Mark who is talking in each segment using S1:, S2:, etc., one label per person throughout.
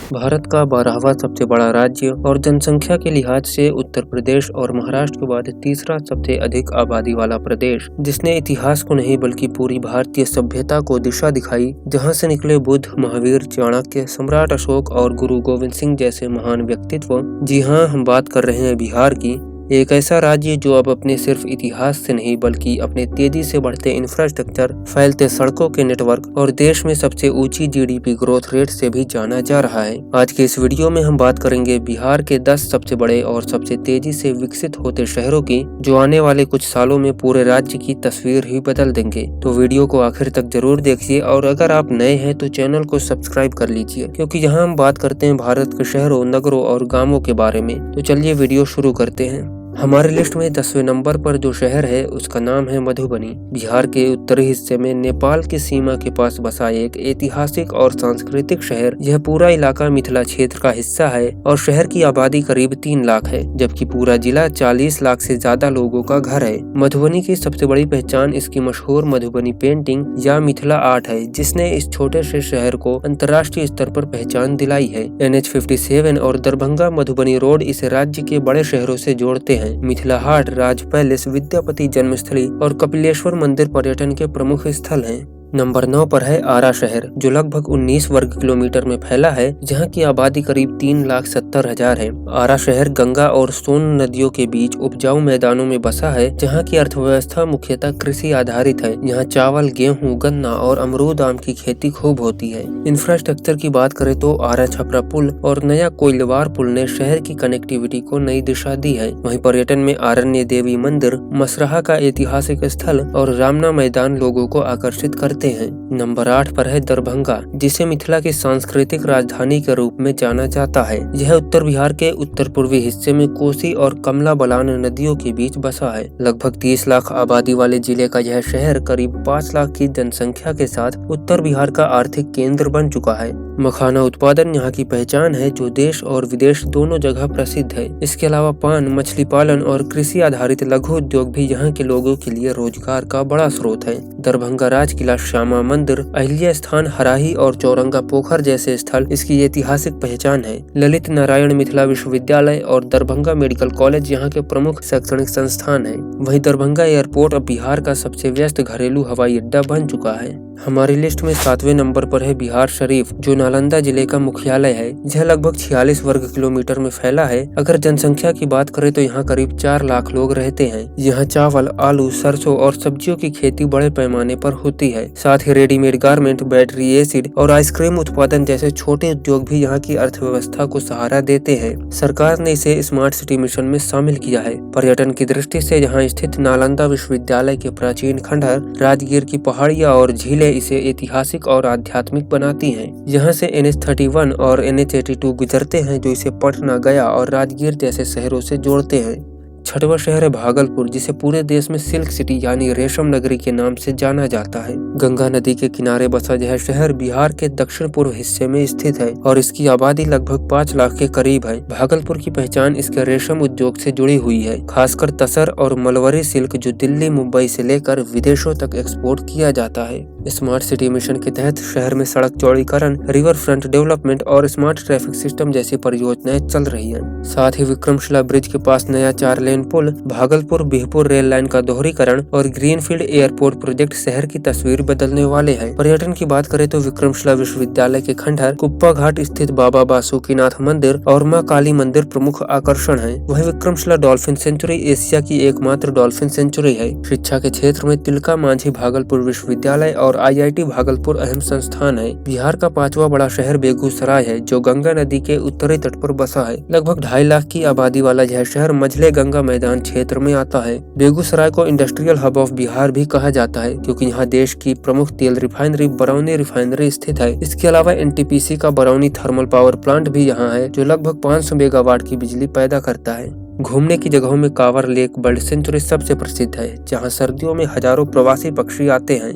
S1: भारत का 12वां सबसे बड़ा राज्य और जनसंख्या के लिहाज से उत्तर प्रदेश और महाराष्ट्र के बाद तीसरा सबसे अधिक आबादी वाला प्रदेश, जिसने इतिहास को नहीं बल्कि पूरी भारतीय सभ्यता को दिशा दिखाई। जहां से निकले बुद्ध, महावीर, चाणक्य, सम्राट अशोक और गुरु गोविंद सिंह जैसे महान व्यक्तित्व। जी हाँ, हम बात कर रहे हैं बिहार की। एक ऐसा राज्य जो अब अपने सिर्फ इतिहास से नहीं बल्कि अपने तेजी से बढ़ते इंफ्रास्ट्रक्चर, फैलते सड़कों के नेटवर्क और देश में सबसे ऊंची जीडीपी ग्रोथ रेट से भी जाना जा रहा है। आज के इस वीडियो में हम बात करेंगे बिहार के 10 सबसे बड़े और सबसे तेजी से विकसित होते शहरों की, जो आने वाले कुछ सालों में पूरे राज्य की तस्वीर ही बदल देंगे। तो वीडियो को आखिर तक जरूर देखिए और अगर आप नए हैं तो चैनल को सब्सक्राइब कर लीजिए, क्योंकि यहाँ हम बात करते हैं भारत के शहरों, नगरों और गाँवों के बारे में। तो चलिए वीडियो शुरू करते हैं। हमारे लिस्ट में 10वें नंबर पर जो शहर है उसका नाम है मधुबनी। बिहार के उत्तरी हिस्से में नेपाल की सीमा के पास बसा एक ऐतिहासिक और सांस्कृतिक शहर। यह पूरा इलाका मिथिला क्षेत्र का हिस्सा है और शहर की आबादी करीब 3 लाख है, जबकि पूरा जिला 40 लाख से ज्यादा लोगों का घर है। मधुबनी की सबसे बड़ी पहचान इसकी मशहूर मधुबनी पेंटिंग या मिथिला आर्ट है, जिसने इस छोटे से शहर को अंतर्राष्ट्रीय स्तर पर पहचान दिलाई है। NH 57 और दरभंगा मधुबनी रोड इसे राज्य के बड़े शहरों से जोड़ते हैं। मिथिला हाट, राज पैलेस, विद्यापति जन्मस्थली और कपिलेश्वर मंदिर पर्यटन के प्रमुख स्थल हैं। नंबर 9 पर है आरा शहर, जो लगभग 19 वर्ग किलोमीटर में फैला है, जहां की आबादी करीब 3,70,000 है। आरा शहर गंगा और सोन नदियों के बीच उपजाऊ मैदानों में बसा है, जहां की अर्थव्यवस्था मुख्यतः कृषि आधारित है। यहां चावल, गेहूं, गन्ना और अमरूद आम की खेती खूब होती है। इंफ्रास्ट्रक्चर की बात करें तो आरा छपरा पुल और नया कोइलवार पुल ने शहर की कनेक्टिविटी को नई दिशा दी है। वहीं पर्यटन में आरण्य देवी मंदिर, मसरहा का ऐतिहासिक स्थल और रामना मैदान लोगों को आकर्षित करते हैं। नंबर 8 पर है दरभंगा, जिसे मिथिला की सांस्कृतिक राजधानी के रूप में जाना जाता है। यह उत्तर बिहार के उत्तर पूर्वी हिस्से में कोसी और कमला बलान नदियों के बीच बसा है। लगभग 30 लाख आबादी वाले जिले का यह शहर करीब 5 लाख की जनसंख्या के साथ उत्तर बिहार का आर्थिक केंद्र बन चुका है। मखाना उत्पादन यहाँ की पहचान है, जो देश और विदेश दोनों जगह प्रसिद्ध है। इसके अलावा पान, मछली पालन और कृषि आधारित लघु उद्योग भी यहाँ के लोगों के लिए रोजगार का बड़ा स्रोत है। दरभंगा राज किला, श्यामा मंदिर, अहिल्या स्थान, हराही और चौरंगा पोखर जैसे स्थल इसकी ऐतिहासिक पहचान है। ललित नारायण मिथिला विश्वविद्यालय और दरभंगा मेडिकल कॉलेज यहाँ के प्रमुख शैक्षणिक संस्थान है। वहीं दरभंगा एयरपोर्ट अब बिहार का सबसे व्यस्त घरेलू हवाई अड्डा बन चुका है। हमारी लिस्ट में 7वें नंबर पर है बिहार शरीफ, जो नालंदा जिले का मुख्यालय है। यह लगभग 46 वर्ग किलोमीटर में फैला है। अगर जनसंख्या की बात करें तो यहाँ करीब 4 लाख लोग रहते हैं। यहाँ चावल, आलू, सरसों और सब्जियों की खेती बड़े पैमाने पर होती है। साथ ही रेडीमेड गारमेंट, बैटरी एसिड और आइसक्रीम उत्पादन जैसे छोटे उद्योग भी यहाँ की अर्थव्यवस्था को सहारा देते हैं। सरकार ने इसे स्मार्ट सिटी मिशन में शामिल किया है। पर्यटन की दृष्टि से यहाँ स्थित नालंदा विश्वविद्यालय के प्राचीन खंडहर, राजगीर की पहाड़ियाँ और झीलें इसे ऐतिहासिक और आध्यात्मिक बनाती हैं। यहाँ से NH 31 और NH 82 गुजरते हैं, जो इसे पटना, गया और राजगीर जैसे शहरों से जोड़ते हैं। 6वां शहर है भागलपुर, जिसे पूरे देश में सिल्क सिटी यानी रेशम नगरी के नाम से जाना जाता है। गंगा नदी के किनारे बसा यह शहर बिहार के दक्षिण पूर्व हिस्से में स्थित है और इसकी आबादी लगभग 5 लाख के करीब है। भागलपुर की पहचान इसके रेशम उद्योग से जुड़ी हुई है, खासकर तसर और मलवरी सिल्क, जो दिल्ली, मुंबई से लेकर विदेशों तक एक्सपोर्ट किया जाता है। स्मार्ट सिटी मिशन के तहत शहर में सड़क चौड़ीकरण, रिवर फ्रंट डेवलपमेंट और स्मार्ट ट्रैफिक सिस्टम जैसी परियोजनाएं चल रही हैं। साथ ही विक्रमशिला ब्रिज के पास नया 4 लेन पुल, भागलपुर बिहपुर रेल लाइन का दोहरीकरण और ग्रीनफील्ड एयरपोर्ट प्रोजेक्ट शहर की तस्वीर बदलने वाले हैं। पर्यटन की बात करें तो विक्रमशिला विश्वविद्यालय के खंडहर, कुप्पा घाट स्थित बाबा बासुकीनाथ मंदिर और मां काली मंदिर प्रमुख आकर्षण है। वहीं विक्रमशिला डॉल्फिन सेंचुरी एशिया की एकमात्र डॉल्फिन सेंचुरी है। शिक्षा के क्षेत्र में तिलका मांझी भागलपुर विश्वविद्यालय और IIT भागलपुर अहम संस्थान है। बिहार का 5वां बड़ा शहर बेगूसराय है, जो गंगा नदी के उत्तरी तट पर बसा है। लगभग 2.5 लाख की आबादी वाला यह शहर मझले गंगा मैदान क्षेत्र में आता है। बेगूसराय को इंडस्ट्रियल हब ऑफ बिहार भी कहा जाता है, क्योंकि यहाँ देश की प्रमुख तेल रिफाइनरी बरौनी रिफाइनरी स्थित है। इसके अलावा NTPC का बरौनी थर्मल पावर प्लांट भी यहाँ है, जो लगभग 500 मेगावाट की बिजली पैदा करता है। घूमने की जगहों में कांवर लेक बर्ड सेंचुरी सबसे प्रसिद्ध है, जहाँ सर्दियों में हजारों प्रवासी पक्षी आते हैं।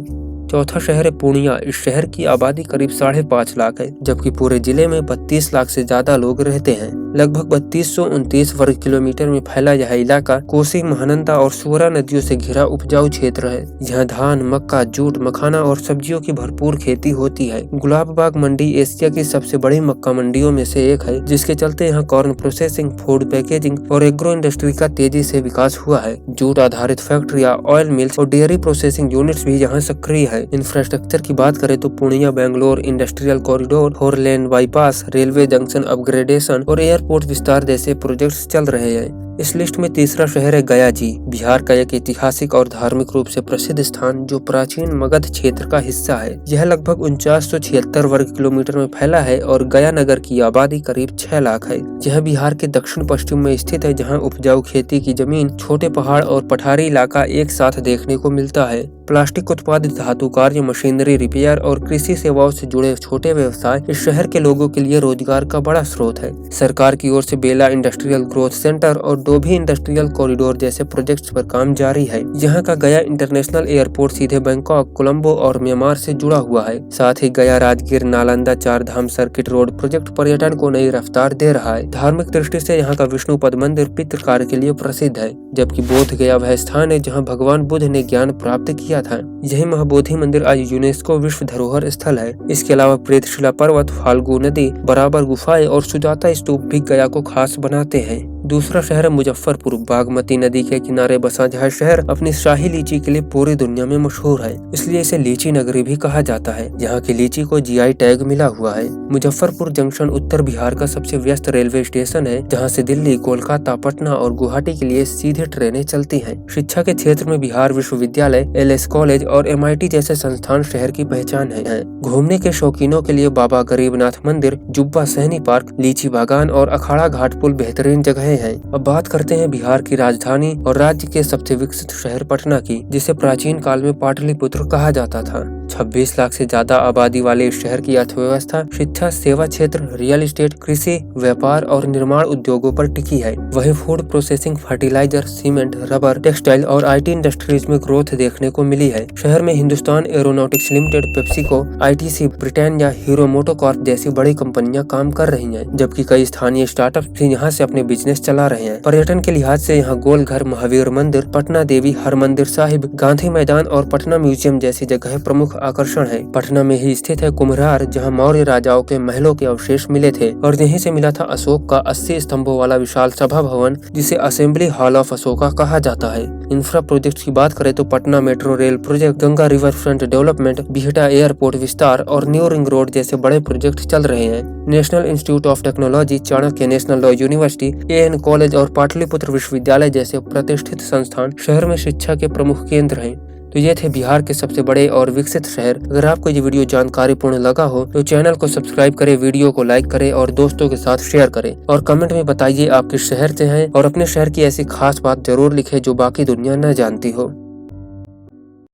S1: चौथा शहर है पूर्णिया। इस शहर की आबादी करीब 5.5 लाख है, जबकि पूरे जिले में 32 लाख से ज्यादा लोग रहते हैं। लगभग 3229 वर्ग किलोमीटर में फैला यह इलाका कोसी, महानंदा और सुवरा नदियों से घिरा उपजाऊ क्षेत्र है। यहाँ धान, मक्का, जूट, मखाना और सब्जियों की भरपूर खेती होती है। गुलाब बाग मंडी एशिया की सबसे बड़ी मक्का मंडियों में से एक है, जिसके चलते यहाँ कॉर्न प्रोसेसिंग, फूड पैकेजिंग और एग्रो इंडस्ट्री का तेजी से विकास हुआ है। जूट आधारित फैक्ट्रियाँ, ऑयल मिल्स और डेयरी प्रोसेसिंग यूनिट्स भी यहाँ सक्रिय है। इंफ्रास्ट्रक्चर की बात करें तो पूर्णिया बेंगलोर इंडस्ट्रियल कॉरिडोर, 4 लेन बाईपास, रेलवे जंक्शन अपग्रेडेशन और एयरपोर्ट विस्तार जैसे प्रोजेक्ट्स चल रहे हैं। इस लिस्ट में तीसरा शहर है गया जी, बिहार का एक ऐतिहासिक और धार्मिक रूप से प्रसिद्ध स्थान जो प्राचीन मगध क्षेत्र का हिस्सा है। यह लगभग 4976 वर्ग किलोमीटर में फैला है और गया नगर की आबादी करीब 6 लाख है। यह बिहार के दक्षिण पश्चिम में स्थित है, जहां उपजाऊ खेती की जमीन, छोटे पहाड़ और पठारी इलाका एक साथ देखने को मिलता है। प्लास्टिक उत्पादित धातु कार्य, मशीनरी रिपेयर और कृषि सेवाओं से जुड़े छोटे व्यवसाय इस शहर के लोगों के लिए रोजगार का बड़ा स्रोत है। सरकार की ओर से बेला इंडस्ट्रियल ग्रोथ सेंटर और डोभी इंडस्ट्रियल कॉरिडोर जैसे प्रोजेक्ट्स पर काम जारी है। यहाँ का गया इंटरनेशनल एयरपोर्ट सीधे बैंकॉक, कोलंबो और म्यांमार से जुड़ा हुआ है। साथ ही गया राजगीर नालंदा 4 धाम सर्किट रोड प्रोजेक्ट पर्यटन को नई रफ्तार दे रहा है। धार्मिक दृष्टि से यहाँ का विष्णुपद मंदिर पितृ कार्य के लिए प्रसिद्ध है, जबकि बोध गया वह स्थान है जहाँ भगवान बुद्ध ने ज्ञान प्राप्त किया था। यही महाबोधि मंदिर आज यूनेस्को विश्व धरोहर स्थल है। इसके अलावा प्रेतशिला पर्वत, फाल्गु नदी, बराबर गुफाएं और सुजाता स्तूप भी गया को खास बनाते हैं। दूसरा शहर है मुजफ्फरपुर। बागमती नदी के किनारे बसा यह शहर अपनी शाही लीची के लिए पूरी दुनिया में मशहूर है, इसलिए इसे लीची नगरी भी कहा जाता है। यहाँ की लीची को जीआई टैग मिला हुआ है। मुजफ्फरपुर जंक्शन उत्तर बिहार का सबसे व्यस्त रेलवे स्टेशन है, जहाँ से दिल्ली, कोलकाता, पटना और गुवाहाटी के लिए सीधे ट्रेनें चलती हैं। शिक्षा के क्षेत्र में बिहार विश्वविद्यालय, एलएस कॉलेज और MIT जैसे संस्थान शहर की पहचान है। घूमने के शौकीनों के लिए बाबा गरीबनाथ मंदिर, जुब्बा सहनी पार्क, लीची बागान और अखाड़ा घाट पुल बेहतरीन जगह हैं। अब बात करते हैं बिहार की राजधानी और राज्य के सबसे विकसित शहर पटना की, जिसे प्राचीन काल में पाटलिपुत्र कहा जाता था। 26 लाख से ज्यादा आबादी वाले इस शहर की अर्थव्यवस्था शिक्षा, सेवा क्षेत्र, रियल एस्टेट, कृषि, व्यापार और निर्माण उद्योगों पर टिकी है। वहीं food processing, fertiliser, cement, rubber, textile और IT इंडस्ट्रीज में ग्रोथ देखने को मिली है। शहर में Hindustan aeronautics limited, PepsiCo, ITC, Britannia, Hero MotoCorp जैसी बड़ी कंपनियां काम कर रही हैं, जबकि कई स्थानीय स्टार्टअप भी यहाँ से अपने बिजनेस चला रहे हैं। पर्यटन के लिहाज से यहाँ गोलघर, महावीर मंदिर, पटना देवी, हरमंदिर साहिब, गांधी मैदान और पटना म्यूजियम जैसी जगह प्रमुख आकर्षण है। पटना में ही स्थित है कुम्हरार, जहाँ मौर्य राजाओं के महलों के अवशेष मिले थे और यहीं से मिला था अशोक का 80 स्तंभों वाला विशाल सभा भवन, जिसे असेंबली हॉल ऑफ अशोका कहा जाता है। इंफ्रा प्रोजेक्ट की बात करें तो Patna metro rail project, Ganga river front development, Bihta airport विस्तार और न्यू रिंग रोड जैसे बड़े प्रोजेक्ट चल रहे हैं। National institute of technology, Chanakya national law university, AN college और पाटलिपुत्र विश्वविद्यालय जैसे प्रतिष्ठित संस्थान शहर में शिक्षा के प्रमुख केंद्र हैं। तो ये थे बिहार के सबसे बड़े और विकसित शहर। अगर आपको ये वीडियो जानकारीपूर्ण लगा हो तो चैनल को सब्सक्राइब करें, वीडियो को लाइक करें और दोस्तों के साथ शेयर करें और कमेंट में बताइए आप किस शहर से हैं और अपने शहर की ऐसी खास बात जरूर लिखें जो बाकी दुनिया न जानती हो।